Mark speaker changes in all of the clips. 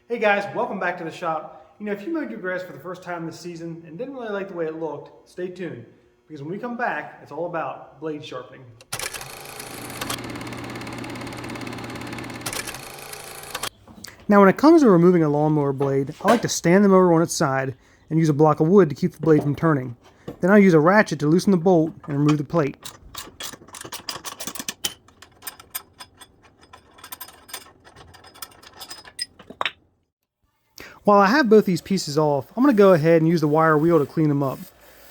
Speaker 1: Hey guys, welcome back to the shop. You know, if you mowed your grass for the first time this season and didn't really like the way it looked, stay tuned, because when we come back, it's all about blade sharpening. Now when it comes to removing a lawnmower blade, I like to stand the mower on its side and use a block of wood to keep the blade from turning. Then I use a ratchet to loosen the bolt and remove the plate. While I have both these pieces off, I'm going to go ahead and use the wire wheel to clean them up.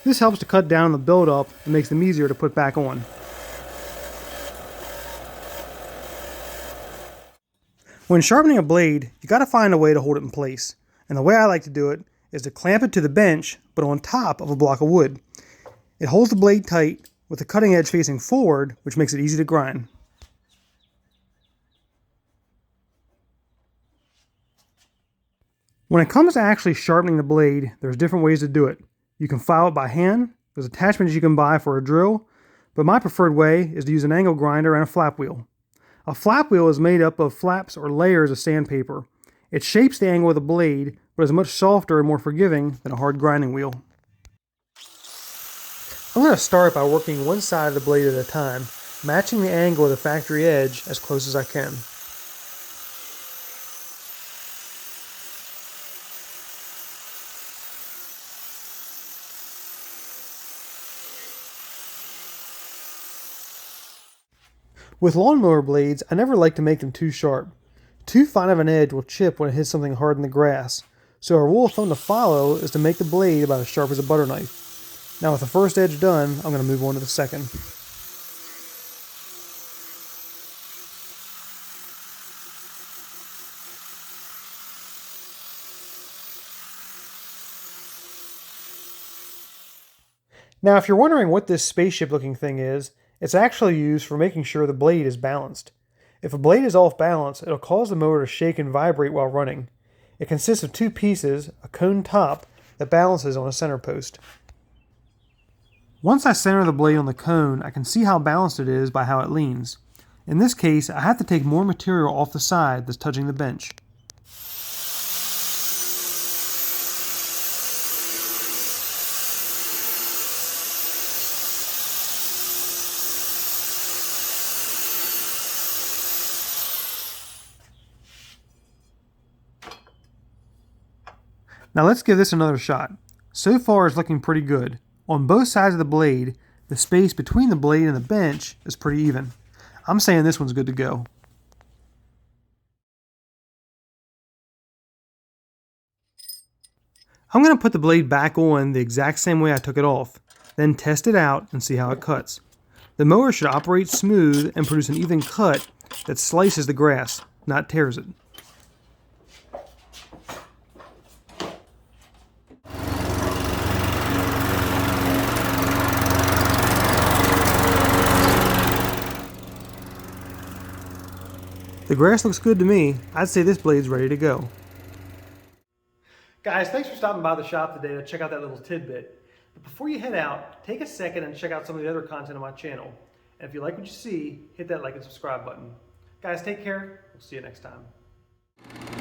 Speaker 1: This helps to cut down on the buildup and makes them easier to put back on. When sharpening a blade, you got to find a way to hold it in place. And the way I like to do it is to clamp it to the bench, but on top of a block of wood. It holds the blade tight with the cutting edge facing forward, which makes it easy to grind. When it comes to actually sharpening the blade, there's different ways to do it. You can file it by hand, there's attachments you can buy for a drill, but my preferred way is to use an angle grinder and a flap wheel. A flap wheel is made up of flaps or layers of sandpaper. It shapes the angle of the blade, but is much softer and more forgiving than a hard grinding wheel. I'm going to start by working one side of the blade at a time, matching the angle of the factory edge as close as I can. With lawnmower blades, I never like to make them too sharp. Too fine of an edge will chip when it hits something hard in the grass, so a rule of thumb to follow is to make the blade about as sharp as a butter knife. Now with the first edge done, I'm going to move on to the second. Now if you're wondering what this spaceship looking thing is, it's actually used for making sure the blade is balanced. If a blade is off balance, it'll cause the mower to shake and vibrate while running. It consists of two pieces, a cone top that balances on a center post. Once I center the blade on the cone, I can see how balanced it is by how it leans. In this case, I have to take more material off the side that's touching the bench. Now let's give this another shot. So far it's looking pretty good. On both sides of the blade, the space between the blade and the bench is pretty even. I'm saying this one's good to go. I'm going to put the blade back on the exact same way I took it off, then test it out and see how it cuts. The mower should operate smooth and produce an even cut that slices the grass, not tears it. The grass looks good to me. I'd say this blade's ready to go. Guys, thanks for stopping by the shop today to check out that little tidbit. But before you head out, take a second and check out some of the other content on my channel. And if you like what you see, hit that like and subscribe button. Guys, take care. We'll see you next time.